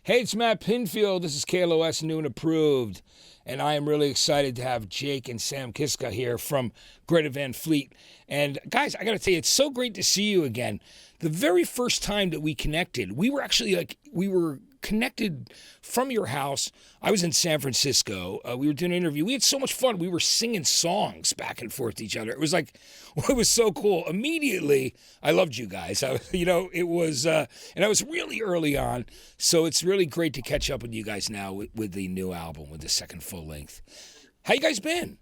Hey, it's Matt Pinfield. This is KLOS New and Approved. And I am really excited to have Jake and Sam Kiszka here from Greta Van Fleet. And guys, I got to tell you, it's so great to see you again. The very first time that we connected, we were connected from your house. I was in San Francisco. We were doing an interview. We had so much fun. We were singing songs back and forth to each other. It was like, it was so cool. Immediately, I loved you guys. It was, and I was really early on. So it's really great to catch up with you guys now with the new album, with the second full length. How you guys been?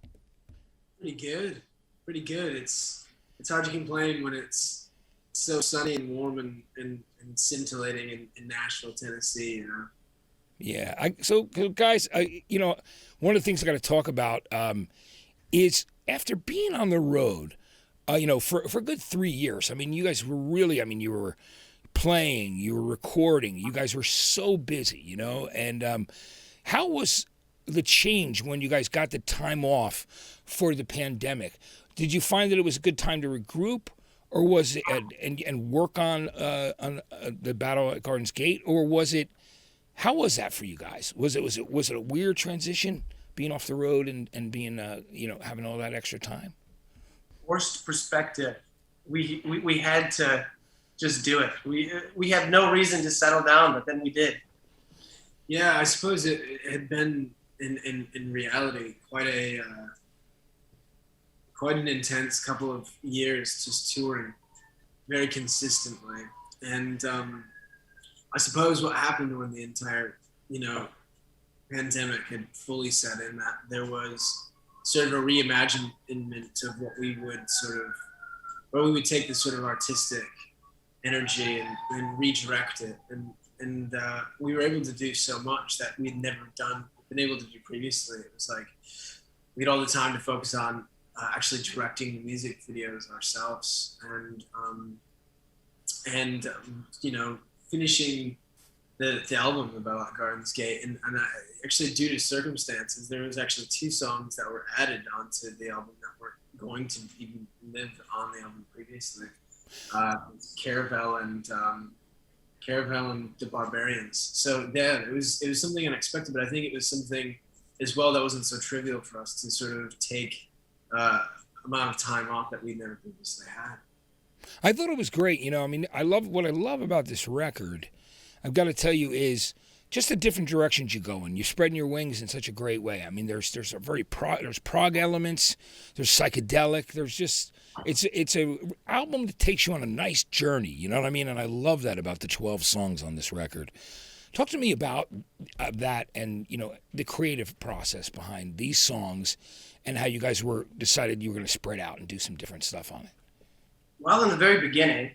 Pretty good. Pretty good. It's hard to complain when it's so sunny and warm and scintillating in Nashville, Tennessee, you know. Yeah. So guys, one of the things I got to talk about is after being on the road, for a good 3 years. I mean, you guys were really. I mean, you were playing, you were recording, you guys were so busy, And how was the change when you guys got the time off for the pandemic? Did you find that it was a good time to regroup, or was it and work on the Battle at Garden's Gate, or was it? How was that for you guys? Was it a weird transition being off the road and being having all that extra time? Forced perspective. We had to just do it. We had no reason to settle down, but then we did. Yeah, I suppose it had been in reality quite an intense couple of years just touring very consistently. And I suppose what happened when the entire, pandemic had fully set in, that there was sort of a reimaginement of where we would take this sort of artistic energy and redirect it. And we were able to do so much that we'd never been able to do previously. It was like we had all the time to focus on actually directing the music videos ourselves and finishing the album about Garden's Gate. And actually, due to circumstances, there was actually 2 songs that were added onto the album that weren't going to even live on the album previously. Caravel and The Barbarians. So yeah, it was something unexpected, but I think it was something as well that wasn't so trivial for us to sort of take amount of time off that we'd never previously had. I thought it was great. What I love about this record, I've got to tell you, is just the different directions you go in. You're spreading your wings in such a great way. I mean, there's there's prog elements, there's psychedelic, there's just it's a album that takes you on a nice journey. You know what I mean? And I love that about the 12 songs on this record. Talk to me about that and the creative process behind these songs and how you guys decided you were going to spread out and do some different stuff on it. Well, in the very beginning,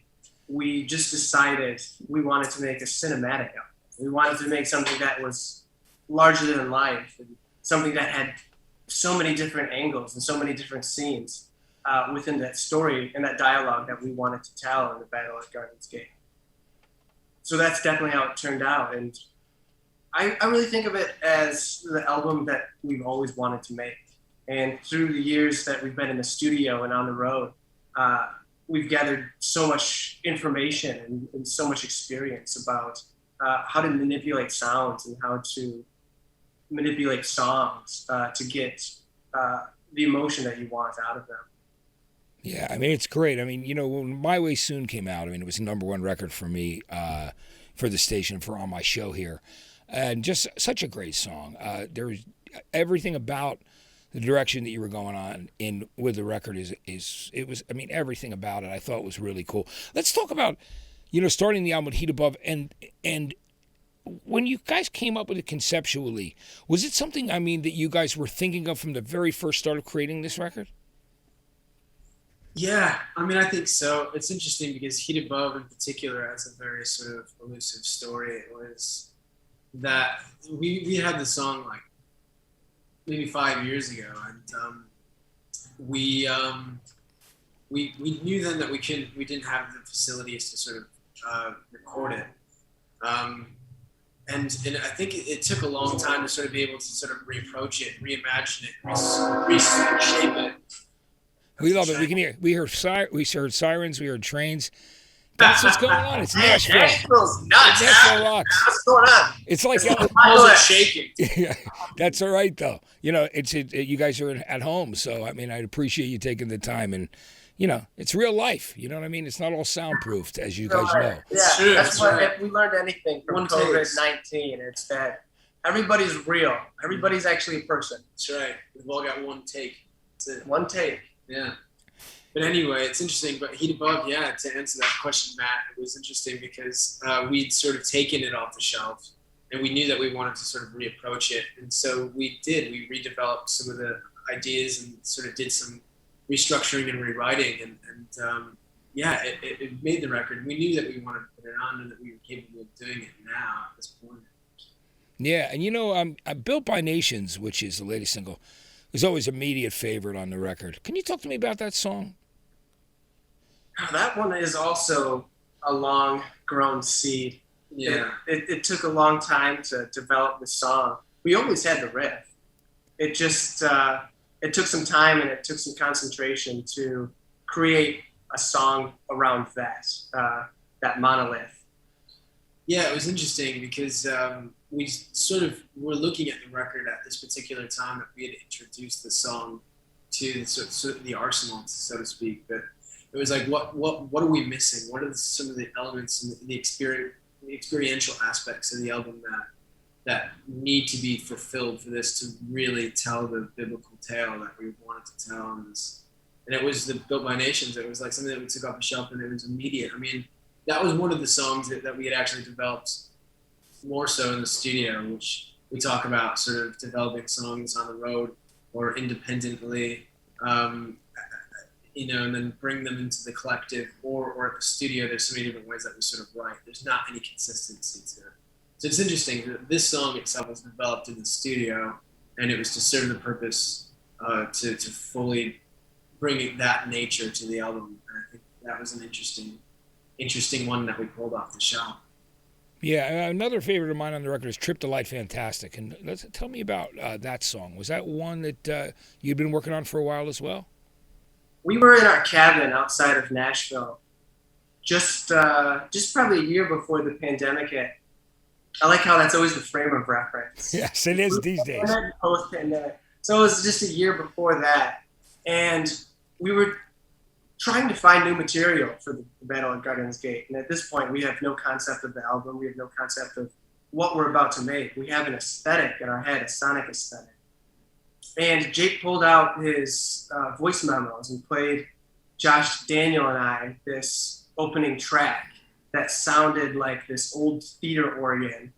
we just decided we wanted to make a cinematic album. We wanted to make something that was larger than life, and something that had so many different angles and so many different scenes within that story and that dialogue that we wanted to tell in the Battle at Garden's Gate. So that's definitely how it turned out. And I really think of it as the album that we've always wanted to make. And through the years that we've been in the studio and on the road, we've gathered so much information and so much experience about how to manipulate sounds and how to manipulate songs to get the emotion that you want out of them. Yeah, I mean, it's great. I mean, when My Way Soon came out, I mean, it was the number 1 record for me, for the station, on my show here. And just such a great song. There was everything about the direction that you were going on in with the record everything about it I thought was really cool. Let's talk about, starting the album with Heat Above and when you guys came up with it conceptually, was it something, that you guys were thinking of from the very first start of creating this record? Yeah, I think so. It's interesting because Heat Above in particular has a very sort of elusive story. It was that we had the song like maybe 5 years ago, and we knew then that we didn't have the facilities to sort of record it, and I think it took a long time to sort of be able to sort of reapproach it, reimagine it, reshape it. We love it. We can hear. We heard sirens. We heard trains. That's what's going on. It's Nashville. Nashville's nuts. Nashville rocks. What's going on? It's like The walls are shaking. Yeah, that's all right though. You know, you guys are at home, so I mean, I'd appreciate you taking the time, and you know, it's real life. You know what I mean? It's not all soundproofed, as you guys know. Yeah, true, that's that's what right. if we learned anything from One takes. COVID-19. It's that everybody's real. Everybody's actually a person. That's right. We've all got one take. That's it. One take. Yeah. But anyway, it's interesting. But Heat Above, yeah, to answer that question, Matt, it was interesting because we'd sort of taken it off the shelf, and we knew that we wanted to sort of reapproach it. And so we did. We redeveloped some of the ideas and sort of did some restructuring and rewriting. And yeah, it made the record. We knew that we wanted to put it on and that we were capable of doing it now at this point. Yeah, and you know, I'm Built by Nations, which is the latest single, is always immediate favorite on the record. Can you talk to me about that song? That one is also a long-grown seed. Yeah. It took a long time to develop the song. We always had the riff. It just it took some time and it took some concentration to create a song around that monolith. Yeah, it was interesting because we sort of were looking at the record at this particular time that we had introduced the song to sort of the arsenal, so to speak. But it was like, what are we missing? What are some of the elements and the experiential aspects of the album that need to be fulfilled for this to really tell the biblical tale that we wanted to tell on this? And it was the Built by Nations. It was like something that we took off the shelf and it was immediate. I mean, that was one of the songs that we had actually developed more so in the studio, which we talk about sort of developing songs on the road or independently, you know, and then bring them into the collective or at the studio. There's so many different ways that we sort of write. There's not any consistency to it. So it's interesting that this song itself was developed in the studio, and it was to serve the purpose to fully bring that nature to the album. And I think that was an interesting one that we pulled off the shelf. Yeah, another favorite of mine on the record is Trip to Light Fantastic. And tell me about that song. Was that one that you'd been working on for a while as well? We were in our cabin outside of Nashville, just probably a year before the pandemic hit. I like how that's always the frame of reference. Yes, it is these days. Post-pandemic. So it was just a year before that. And we were trying to find new material for the Battle at Garden's Gate. And at this point, we have no concept of the album. We have no concept of what we're about to make. We have an aesthetic in our head, a sonic aesthetic. And Jake pulled out his voice memos and played Josh, Daniel, and I this opening track that sounded like this old theater organ.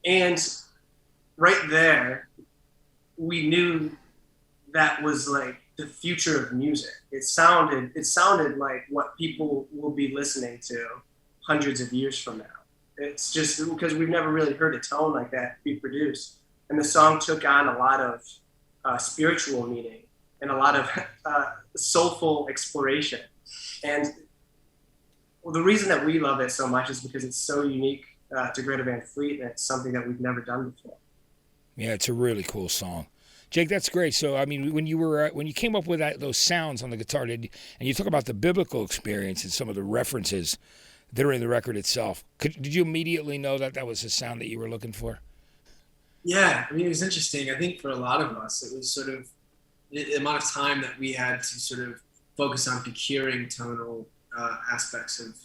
And right there, we knew that was like the future of music. It sounded like what people will be listening to hundreds of years from now. It's just because we've never really heard a tone like that be produced. And the song took on a lot of spiritual meaning and a lot of soulful exploration. And the reason that we love it so much is because it's so unique to Greta Van Fleet, and it's something that we've never done before. Yeah, it's a really cool song. Jake, that's great. So, I mean, when you came up with those sounds on the guitar, and you talk about the biblical experience and some of the references that are in the record itself, did you immediately know that was the sound that you were looking for? Yeah, I mean, it was interesting. I think for a lot of us, it was sort of the amount of time that we had to sort of focus on procuring tonal aspects of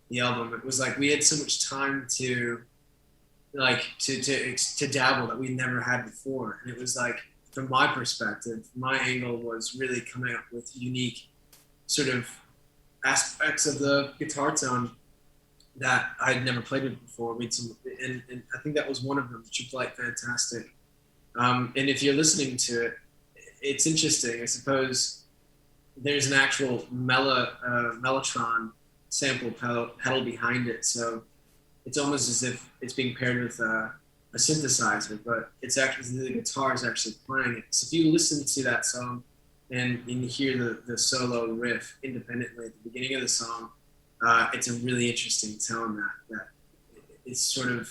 the album. It was like we had so much time to dabble that we never had before. And it was like, from my perspective, my angle was really coming up with unique sort of aspects of the guitar tone that I'd never played with before. And I think that was one of them, Trip to Light Fantastic. And if you're listening to it, it's interesting. I suppose there's an actual mellotron sample pedal behind it. So it's almost as if it's being paired with a synthesizer, but it's actually, the guitar is actually playing it. So if you listen to that song and you hear the solo riff independently at the beginning of the song, it's a really interesting tone that it's sort of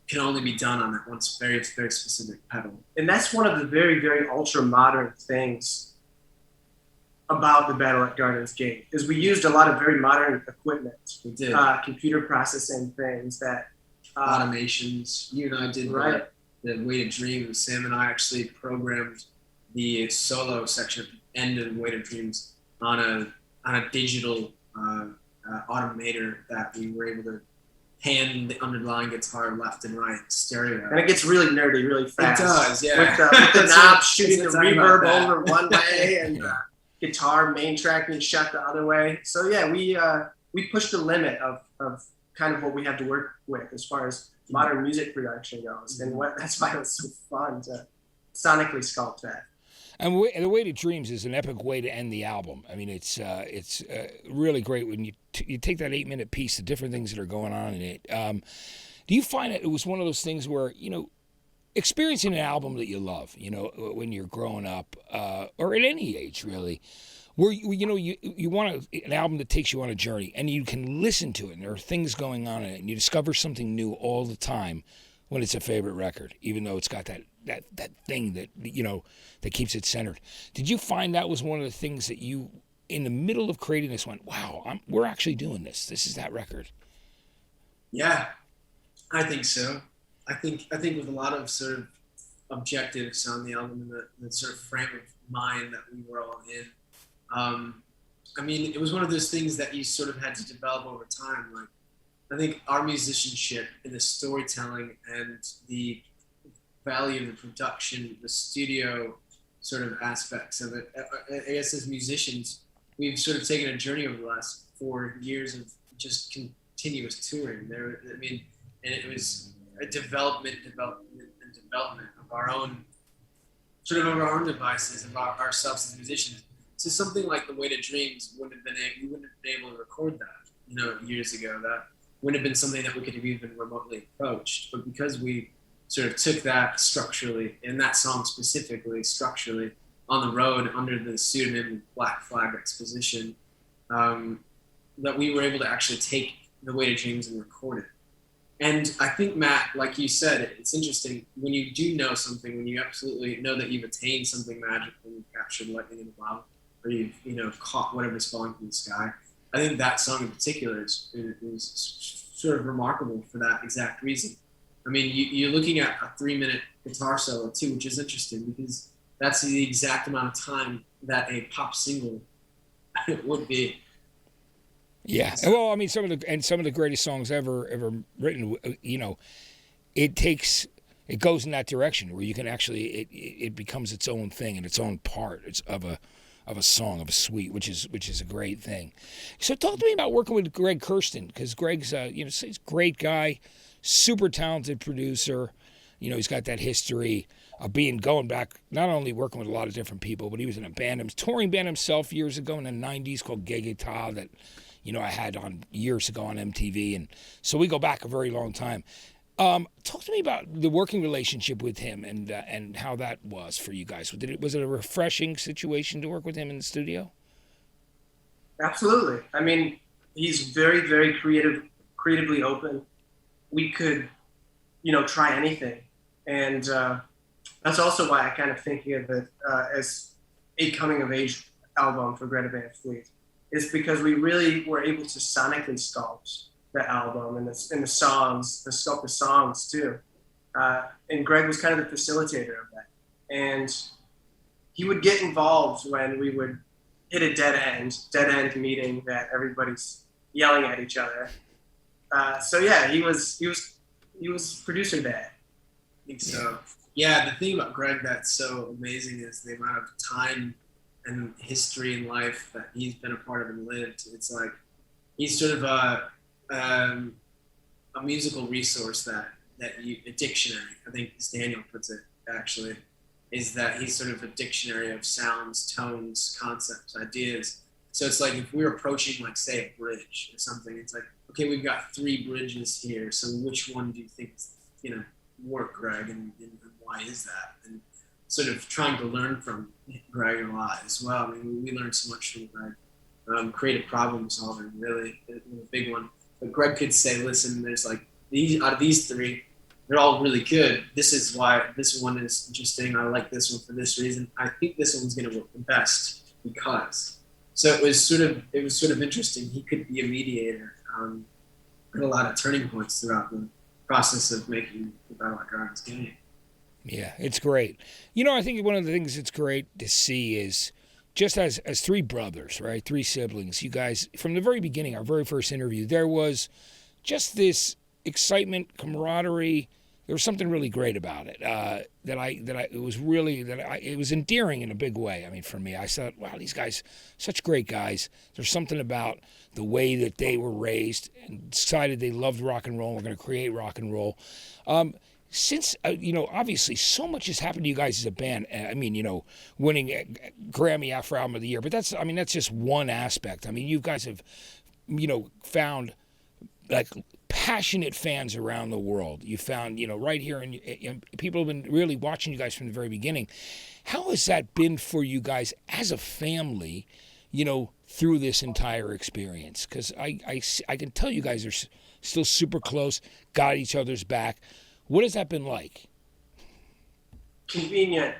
can only be done on that one very, very specific pedal. And that's one of the very, very ultra modern things about the Battle at Gardens Gate is we used a lot of very modern equipment. We did. Computer processing things that automations. You and I did right. the Weighted Dreams. Sam and I actually programmed the solo section at the end of Weighted Dreams on a digital automator that we were able to pan the underlying guitar left and right stereo. And it gets really nerdy really fast. It does, yeah. With the knob shooting the Let's talk about reverb that. over one way and guitar main track being shut the other way. So yeah, we pushed the limit of kind of what we have to work with as far as modern music production goes. And that's why it was so fun to sonically sculpt that. And the Weighted Dreams is an epic way to end the album. I mean, it's really great when you take that 8-minute piece, the different things that are going on in it. Do you find it was one of those things where, experiencing an album that you love, when you're growing up, or at any age really, where you want an album that takes you on a journey and you can listen to it and there are things going on in it and you discover something new all the time when it's a favorite record, even though it's got that thing that that keeps it centered. Did you find that was one of the things that you, in the middle of creating this, went, wow, we're actually doing this. This is that record. Yeah, I think so. I think with a lot of sort of objectives on the album and the sort of frame of mind that we were all in. I mean, it was one of those things that you sort of had to develop over time. Like, I think our musicianship and the storytelling and the value of the production, the studio sort of aspects of it. I guess as musicians, we've sort of taken a journey over the last 4 years of just continuous touring. And it was a development of our own, sort of our own devices, of ourselves as musicians. So something like The Weighted Dreams we wouldn't have been able to record that, years ago. That wouldn't have been something that we could have even remotely approached. But because we sort of took that structurally, and that song specifically structurally, on the road under the pseudonym Black Flag Exposition, that we were able to actually take The Weighted Dreams and record it. And I think, Matt, like you said, it's interesting when you do know something, when you absolutely know that you've attained something magical, you've captured lightning in a cloud, or you've caught whatever's falling from the sky. I think that song in particular is sort of remarkable for that exact reason. I mean, you're looking at a 3-minute guitar solo too, which is interesting because that's the exact amount of time that a pop single would be. Yeah, well, I mean, some of the greatest songs ever written, it goes in that direction where you can actually it becomes its own thing and its own part. It's of a song, of a suite, which is a great thing. So talk to me about working with Greg Kurstin, because Greg's he's a great guy, super talented producer. He's got that history of going back, not only working with a lot of different people, but he was in a touring band himself years ago in the 90s called Gegeta that I had on years ago on MTV, and so we go back a very long time. Talk to me about the working relationship with him and how that was for you guys. Was it a refreshing situation to work with him in the studio? Absolutely. I mean, he's very, very creatively open. We could, try anything. And that's also why I kind of think of it as a coming-of-age album for Greta Van Fleet, is because we really were able to sonically sculpt the album and the songs, sculpt the songs too. And Greg was kind of the facilitator of that. And he would get involved when we would hit a dead end meeting that everybody's yelling at each other. So yeah, he was producer dad. I think so. Yeah, the thing about Greg that's so amazing is the amount of time and history in life that he's been a part of and lived. It's like he's sort of a musical resource a dictionary. I think as Daniel puts it, actually, is that he's sort of a dictionary of sounds, tones, concepts, ideas. So it's like if we're approaching, like, say, a bridge or something, it's like, okay, we've got 3 bridges here. So which one do you think work, Greg, and why is that? And sort of trying to learn from Greg a lot as well. I mean, we learned so much from Greg. Creative problem solving, really, a big one. But Greg could say, listen, there's like out of these 3, they're all really good. This is why this one is interesting. I like this one for this reason. I think this one's going to work the best because. So it was sort of interesting. He could be a mediator. Had a lot of turning points throughout the process of making the Battle at Gardens game. Yeah, it's great. You know, I think one of the things that's great to see is just as three brothers, right? Three siblings. You guys, from the very beginning, our very first interview, there was just this excitement, camaraderie. There was something really great about it. It was endearing in a big way. I mean, for me, I thought, wow, these guys, such great guys. There's something about the way that they were raised and decided they loved rock and roll. We're going to create rock and roll. Since, obviously so much has happened to you guys as a band. I mean, winning Grammy Afro Album of the Year, but that's just one aspect. I mean, you guys have, found like passionate fans around the world. You found, right here, and people have been really watching you guys from the very beginning. How has that been for you guys as a family, through this entire experience? Because I can tell you guys are still super close, got each other's back. What has that been like? Convenient.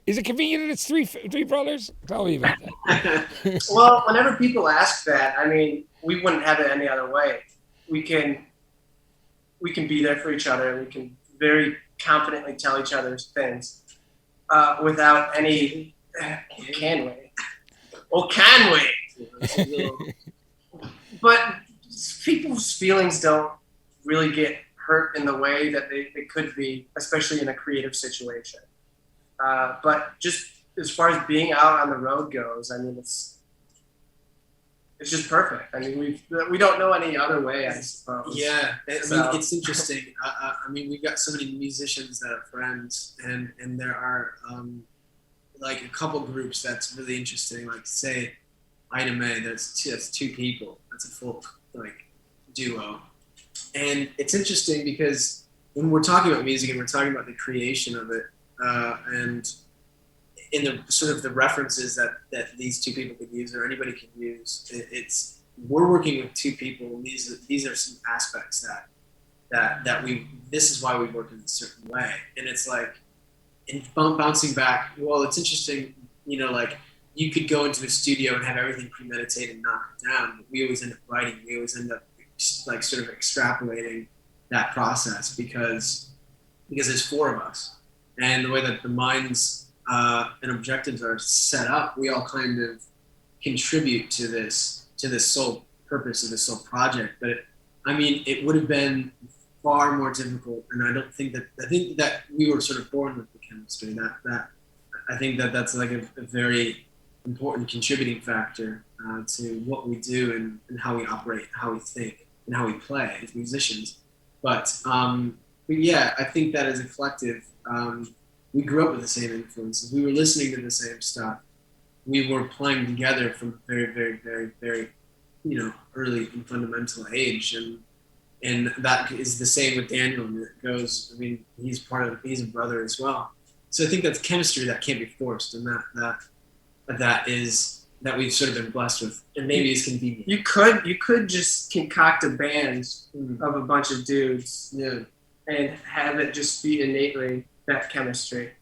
Is it convenient that it's three brothers? Tell me about that. Well, whenever people ask that, I mean, we wouldn't have it any other way. We can be there for each other. We can very confidently tell each other things without any. Can we? Oh, can we? But people's feelings don't really get hurt in the way that they could be, especially in a creative situation. But just as far as being out on the road goes, I mean, it's just perfect. I mean, we don't know any other way, I suppose. Yeah, it's interesting. I mean, we've got so many musicians that are friends, and there are like a couple groups that's really interesting. Like say, Item A, that's two people. That's a folk duo. And it's interesting because when we're talking about music and we're talking about the creation of it, and in the sort of the references that these two people could use or anybody can use, we're working with two people. And these are some aspects that this is why we work in a certain way. And it's like, in bouncing back, well, it's interesting, like you could go into a studio and have everything premeditated and knock it down, but we always end up writing. We always end up like sort of extrapolating that process because there's four of us, and the way that the minds and objectives are set up, we all kind of contribute to this sole purpose of this sole project. But it would have been far more difficult, and I think that we were sort of born with the chemistry. That I think that's like a very important contributing factor to what we do and how we operate, how we think, and how we play as musicians. But yeah, I think that as a collective, we grew up with the same influences. We were listening to the same stuff. We were playing together from a very, very, very, very, early and fundamental age. And that is the same with Daniel. And it goes, he's a brother as well. So I think that's chemistry that can't be forced, and that we've sort of been blessed with, and maybe it's convenient. You could just concoct a band of a bunch of dudes, and have it just be innately that chemistry.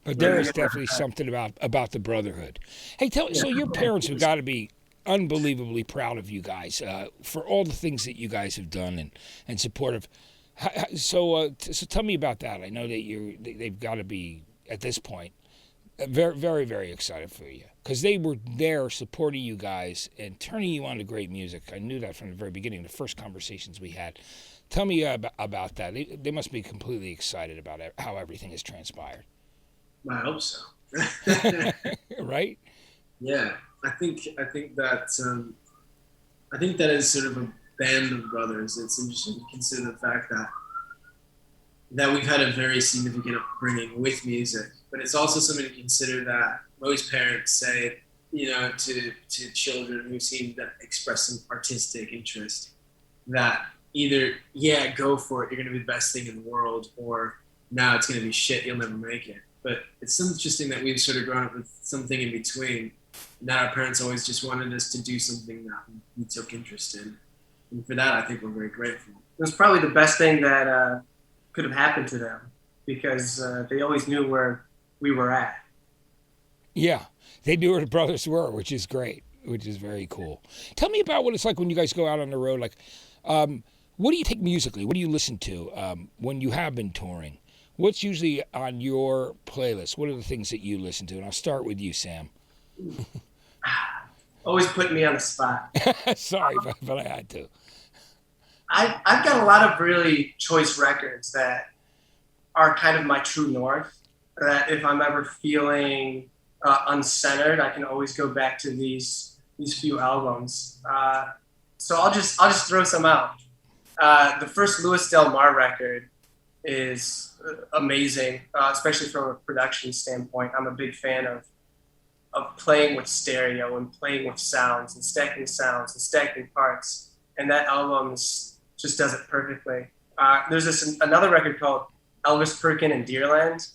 But there is definitely something about the brotherhood. Hey, so your parents have got to be unbelievably proud of you guys for all the things that you guys have done and supportive. So tell me about that. I know that they've got to be at this point very, very, very excited for you because they were there supporting you guys and turning you on to great music. I knew that from the very beginning, the first conversations we had. Tell me about that. They must be completely excited about how everything has transpired. I hope so. Right? Yeah, I think that is sort of a band of brothers. It's interesting to consider the fact that we've had a very significant upbringing with music, but it's also something to consider that most parents say, to children who seem to express some artistic interest, that either, yeah, go for it, you're going to be the best thing in the world, or now it's going to be shit, you'll never make it. But it's interesting that we've sort of grown up with something in between, and that our parents always just wanted us to do something that we took interest in. And for that, I think we're very grateful. It was probably the best thing that could have happened to them because they always knew where we were at. Yeah. They knew where the brothers were, which is great, which is very cool. Tell me about what it's like when you guys go out on the road. Like, what do you take musically? What do you listen to when you have been touring? What's usually on your playlist? What are the things that you listen to? And I'll start with you, Sam. Always putting me on the spot. Sorry, but I had to. I've got a lot of really choice records that are kind of my true north. That if I'm ever feeling uncentered, I can always go back to these few albums. So I'll just throw some out. The first Louis Del Mar record is amazing, especially from a production standpoint. I'm a big fan of playing with stereo and playing with sounds and stacking parts, and that album just does it perfectly. There's another record called Elvis Perkin and Deerland,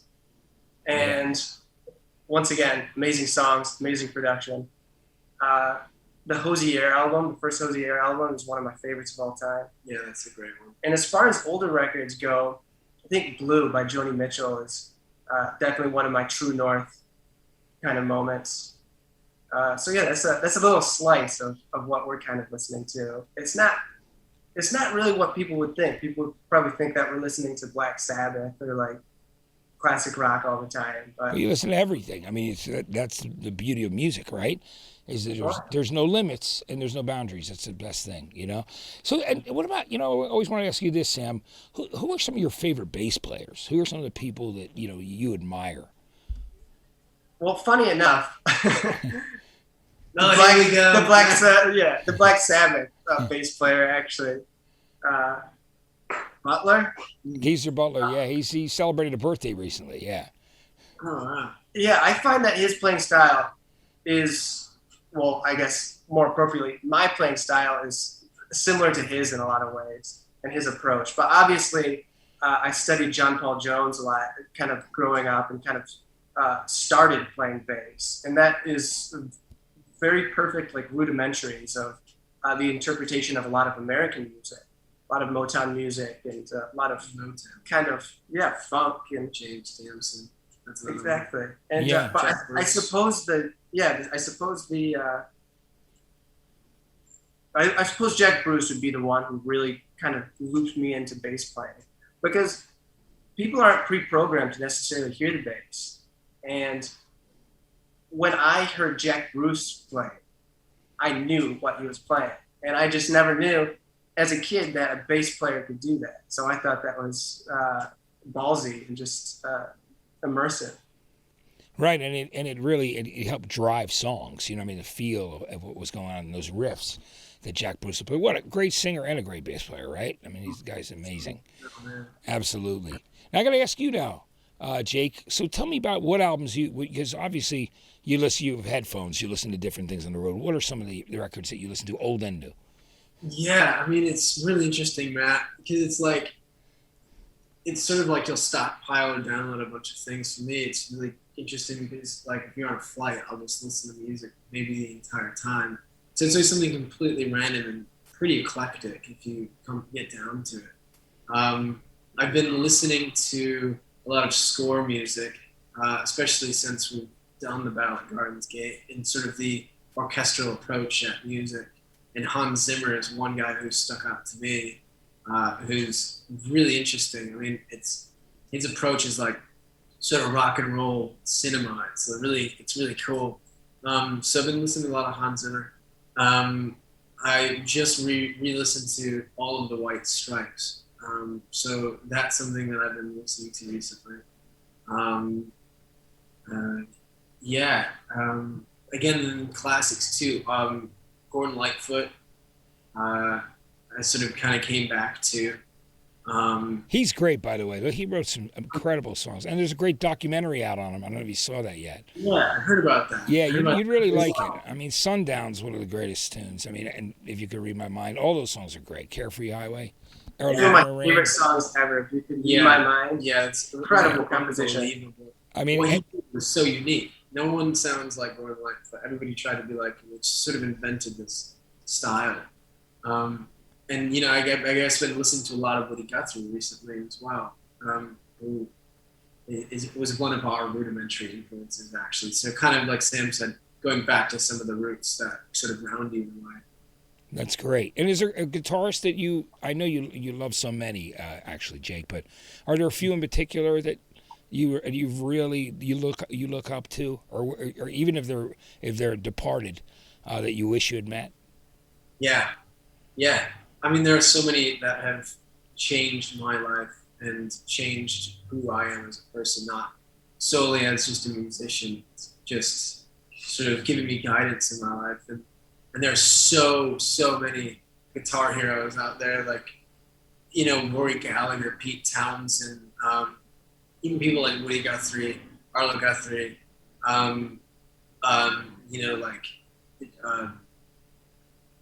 and once again, amazing songs, amazing production. The Hosier album, the first Hosier album, is one of my favorites of all time. Yeah, that's a great one. And as far as older records go, I think Blue by Joni Mitchell is definitely one of my true north kind of moments. So yeah, that's a little slice of what we're kind of listening to. It's not really what people would think. People would probably think that we're listening to Black Sabbath or like classic rock all the time. But Well, you listen to everything. I mean, that's the beauty of music, right? Is that there's no limits and there's no boundaries. That's the best thing, you know? So, and what about, I always want to ask you this, Sam. Who are some of your favorite bass players? Who are some of the people that, you admire? well, funny enough, Here we go. the Black Sabbath bass player actually, Butler. Geezer Butler, yeah. He celebrated a birthday recently, yeah. Oh, wow. Yeah, I find that his playing style is, well, I guess more appropriately, my playing style is similar to his in a lot of ways and his approach. But obviously, I studied John Paul Jones a lot, kind of growing up, and kind of started playing bass, and that is very perfect, like rudimentaries of the interpretation of a lot of American music, a lot of Motown music, and a lot of Motown. kind of funk and James Damson. That's another exactly. And Yeah. but Jack I Bruce. suppose I suppose Jack Bruce would be the one who really kind of looped me into bass playing, because people aren't pre-programmed to necessarily hear the bass. And when I heard Jack Bruce play, I knew what he was playing, and I just never knew as a kid that a bass player could do that. So I thought that was ballsy and just immersive. Right, and it really helped drive songs. The feel of what was going on in those riffs that Jack Bruce played. What a great singer and a great bass player, right? I mean, these guys are amazing. Oh, man. Absolutely. Now I got to ask you now, Jake. So tell me about what albums because obviously you have headphones, you listen to different things on the road. What are some of the records that you listen to, old and new? Yeah, I mean, it's really interesting, Matt, because it's sort of like you'll stockpile or download a bunch of things. For me, it's really interesting because, like, if you're on a flight, I'll just listen to music maybe the entire time. So it's always something completely random and pretty eclectic if you get down to it. I've been listening to a lot of score music, especially since we've done the Battle at Gardens Gate, and sort of the orchestral approach at music. And Hans Zimmer is one guy who stuck out to me, who's really interesting. I mean, his approach is like sort of rock and roll cinema. It's really cool. So I've been listening to a lot of Hans Zimmer. I just re-listened to all of the White Stripes. So that's something that I've been listening to recently. Again, in classics too. Gordon Lightfoot, I sort of kind of came back to. He's great, by the way. He wrote some incredible songs, and there's a great documentary out on him. I don't know if you saw that yet. Yeah, I heard about that. Yeah, you'd really like it. I mean, Sundown's one of the greatest tunes. I mean, and if you could read my mind, all those songs are great. Carefree Highway. One of my favorite songs ever. If you could read my mind. Yeah, it's incredible composition. Unbelievable. I mean, What he did was so unique. No one sounds like Gordon Lightfoot. Everybody tried to be like him, which sort of invented this style. And I guess I've been listening to a lot of Woody Guthrie recently as well, who was one of our rudimentary influences, actually. So kind of like Sam said, going back to some of the roots that sort of ground you in life. That's great. And is there a guitarist that I know you love so many, actually, Jake, but are there a few in particular that you look up to, or even if they're departed, that you wish you had met? Yeah. I mean, there are so many that have changed my life and changed who I am as a person, not solely as just a musician, just sort of giving me guidance in my life. And there are so many guitar heroes out there, like, Rory Gallagher, Pete Townsend, even people like Woody Guthrie, Arlo Guthrie, like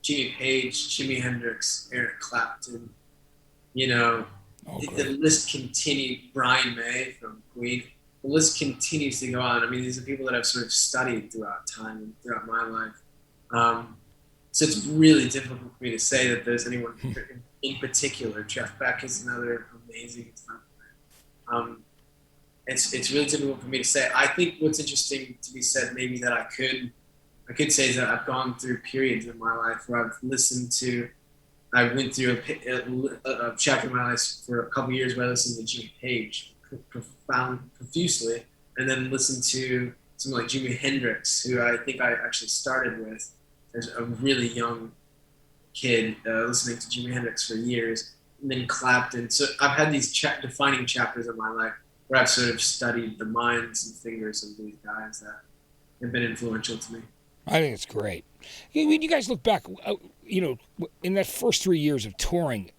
Jimmy Page, Jimi Hendrix, Eric Clapton, the list continues. Brian May from Queen. The list continues to go on. I mean, these are people that I've sort of studied throughout time and throughout my life. So it's really difficult for me to say that there's anyone in particular. Jeff Beck is another amazing guitar player. It's really difficult for me to say. I think what's interesting to be said, maybe that I could say, is that I've gone through periods in my life where I've listened to. I went through a chapter in my life for a couple of years where I listened to Jimmy Page profusely, and then listened to someone like Jimi Hendrix, who I think I actually started with as a really young kid, listening to Jimi Hendrix for years, and then Clapton. So I've had these defining chapters of my life where I've sort of studied the minds and fingers of these guys that have been influential to me. I think it's great. When you guys look back, in that first 3 years of touring,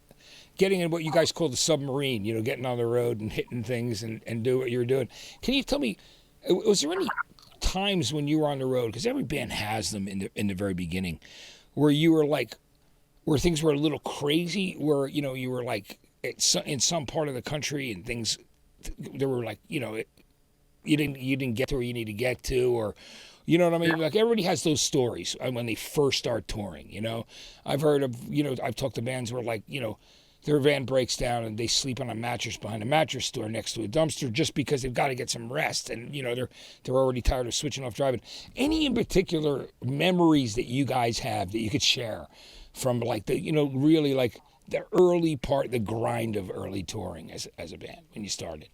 getting in what you guys call the submarine, getting on the road and hitting things and do what you were doing. Can you tell me, was there any times when you were on the road, because every band has them in the very beginning, where you were like, where things were a little crazy, where, you were like in some part of the country and things, there were like, you didn't get to where you need to get to, or, you know what I mean? Like, everybody has those stories when they first start touring, I've heard of, I've talked to bands where, like, their van breaks down and they sleep on a mattress behind a mattress store next to a dumpster just because they've got to get some rest, and they're already tired of switching off driving. Any in particular memories that you guys have that you could share from, like, the really like the early part, the grind of early touring as a band when you started?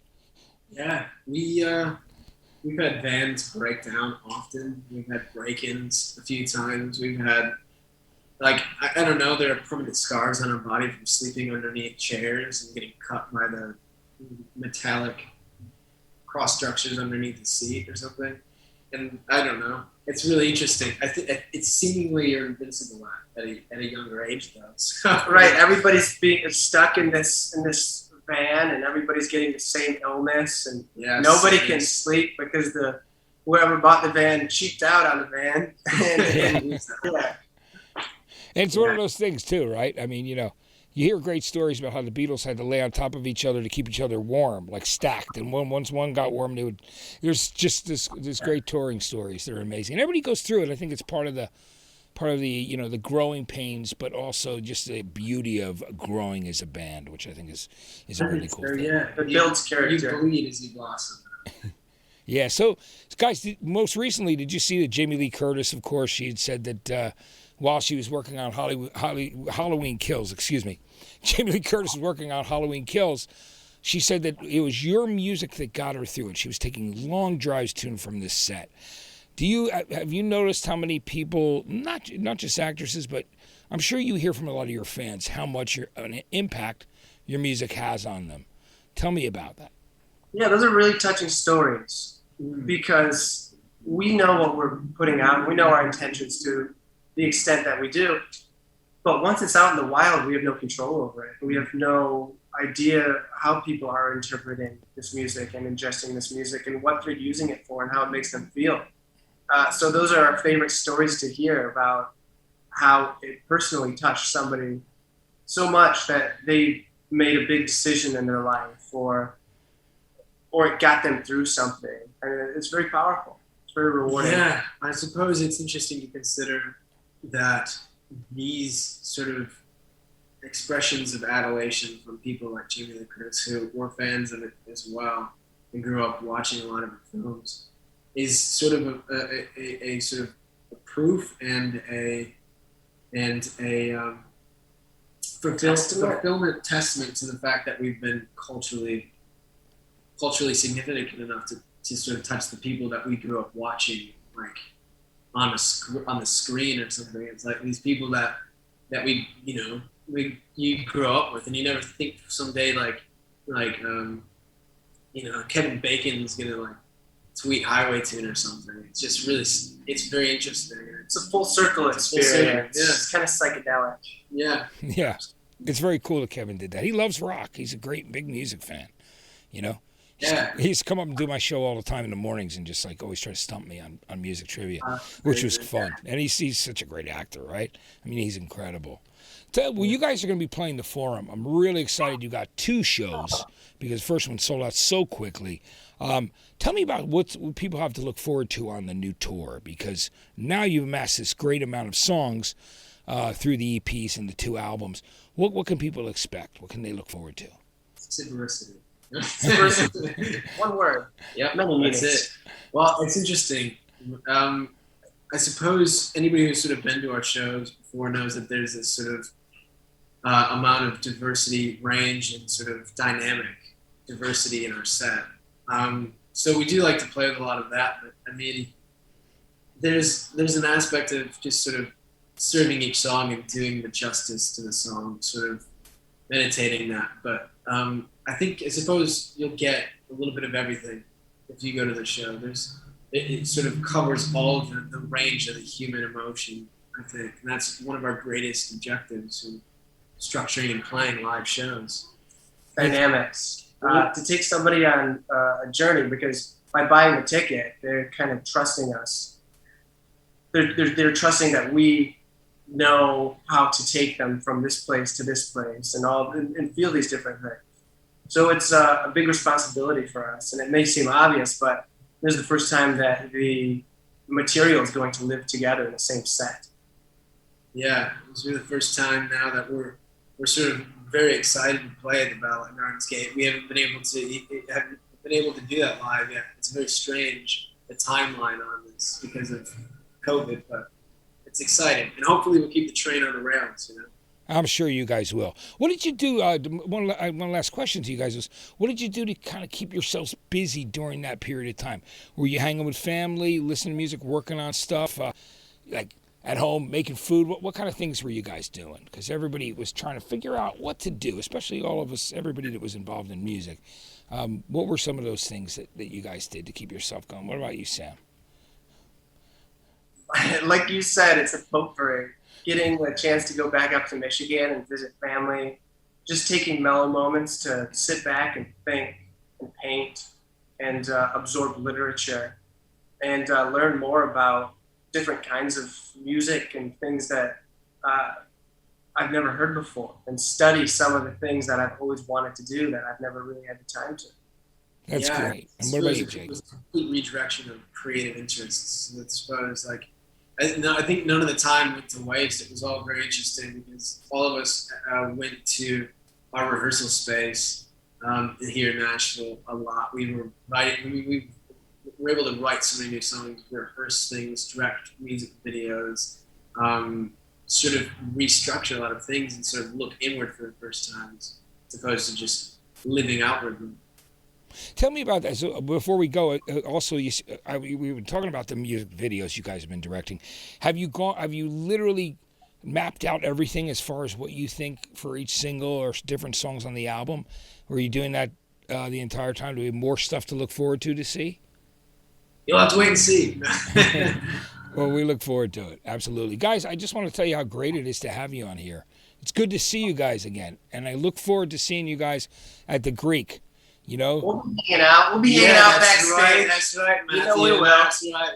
Yeah, we've had vans break down often. We've had break-ins a few times. We've had, like, I don't know, there are permanent scars on our body from sleeping underneath chairs and getting cut by the metallic cross structures underneath the seat or something. And I don't know. It's really interesting. I think it's seemingly you're invincible at a younger age, though. So. Right. Everybody's being stuck in this van, and everybody's getting the same illness, and nobody can sleep because whoever bought the van cheaped out on the van. Yeah. And it's one of those things too, right? I mean, you hear great stories about how the Beatles had to lay on top of each other to keep each other warm, like stacked. And once one got warm, there's just this great touring stories that are amazing. And everybody goes through it. I think it's part of the the growing pains, but also just the beauty of growing as a band, which I think is a really cool thing. Yeah, it builds character. You bleed as you blossom. Yeah. So, guys, most recently, did you see that Jamie Lee Curtis? Of course, she had said that. While she was working on Halloween Kills, Jamie Lee Curtis was working on Halloween Kills. She said that it was your music that got her through it. She was taking long drives to and from this set. Have you noticed how many people, not just actresses, but I'm sure you hear from a lot of your fans how much an impact your music has on them? Tell me about that. Yeah, those are really touching stories because we know what we're putting out. We know our intentions to the extent that we do, but once it's out in the wild, we have no control over it. We have no idea how people are interpreting this music and ingesting this music and what they're using it for and how it makes them feel. So those are our favorite stories to hear about how it personally touched somebody so much that they made a big decision in their life or it got them through something. And it's very powerful. It's very rewarding. Yeah, I suppose it's interesting to consider that these sort of expressions of adulation from people like Jamie Lee Curtis, who were fans of it as well, and grew up watching a lot of her films, is sort of a sort of a proof and a fulfillment testament to the fact that we've been culturally significant enough to sort of touch the people that we grew up watching, like on the screen or something. It's like these people that we, you grew up with, and you never think someday like Kevin Bacon's gonna like tweet Highway Tune or something. It's just really, it's very interesting. It's a full circle experience. Yeah. It's kind of psychedelic. Yeah. Yeah. It's very cool that Kevin did that. He loves rock. He's a great big music fan, Yeah. He's come up and do my show all the time in the mornings and just like always try to stump me on music trivia, which was fun. And he's such a great actor, right? I mean, he's incredible. Well, you guys are going to be playing the Forum. I'm really excited you got 2 shows because the first one sold out so quickly. Tell me about what people have to look forward to on the new tour, because now you've amassed this great amount of songs through the EPs and the 2 albums. What can people expect? What can they look forward to? Subversity. One word. Yep, many meanings. That's it. Well, it's interesting. I suppose anybody who's sort of been to our shows before knows that there's this sort of amount of diversity, range, and sort of dynamic diversity in our set. So we do like to play with a lot of that, but I mean, there's an aspect of just sort of serving each song and doing the justice to the song, sort of meditating that. But I suppose you'll get a little bit of everything if you go to the show. It sort of covers all of the range of the human emotion, I think, and that's one of our greatest objectives in structuring and playing live shows. Dynamics. To take somebody on a journey, because by buying the ticket, they're kind of trusting us. They're trusting that we know how to take them from this place to this place and feel these different things. So it's a big responsibility for us, and it may seem obvious, but this is the first time that the material is going to live together in the same set. Yeah, it's really the first time now that we're sort of very excited to play at the Battle at Narns Gate. We haven't been able to do that live yet. It's very strange, the timeline on this because of COVID, but it's exciting, and hopefully we'll keep the train on the rails. I'm sure you guys will. What did you do? One last question to you guys was, what did you do to kind of keep yourselves busy during that period of time? Were you hanging with family, listening to music, working on stuff, like at home, making food? What kind of things were you guys doing? Because everybody was trying to figure out what to do, especially all of us, everybody that was involved in music. What were some of those things that you guys did to keep yourself going? What about you, Sam? Like you said, it's a potpourri. Getting the chance to go back up to Michigan and visit family, just taking mellow moments to sit back and think and paint and absorb literature and learn more about different kinds of music and things that I've never heard before, and study some of the things that I've always wanted to do that I've never really had the time to. That's great. And what about you, Jake? It was a complete redirection of creative interests. I suppose, I think none of the time went to waste. It was all very interesting because all of us went to our rehearsal space here in Nashville a lot. We were writing. We were able to write so many new songs, rehearse things, direct music videos, sort of restructure a lot of things, and sort of look inward for the first time, as opposed to just living outwardly. Tell me about that. So before we go, also we were talking about the music videos you guys have been directing. Have you literally mapped out everything as far as what you think for each single or different songs on the album? Were you doing that the entire time? Do we have more stuff to look forward to see? You'll have to wait and see. Well, we look forward to it. Absolutely. Guys, I just want to tell you how great it is to have you on here. It's good to see you guys again. And I look forward to seeing you guys at the Greek. We'll be hanging out. We'll be hanging out backstage. That's right, Matthew. We will. That's right.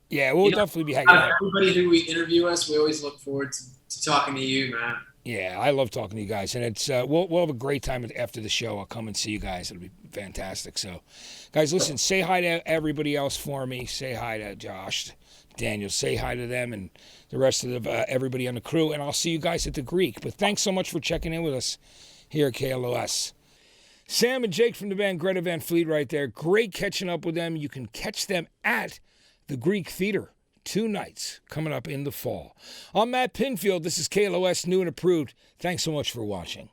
Yeah, we'll definitely be hanging out. Everybody who we interview us, we always look forward to talking to you, Matt. Yeah, I love talking to you guys, and it's we'll have a great time after the show. I'll come and see you guys. It'll be fantastic. So, guys, listen, say hi to everybody else for me. Say hi to Josh, Daniel. Say hi to them and the rest of everybody on the crew, and I'll see you guys at the Greek. But thanks so much for checking in with us here at KLOS. Sam and Jake from the band Greta Van Fleet right there. Great catching up with them. You can catch them at the Greek Theater 2 nights coming up in the fall. I'm Matt Pinfield. This is KLOS New and Approved. Thanks so much for watching.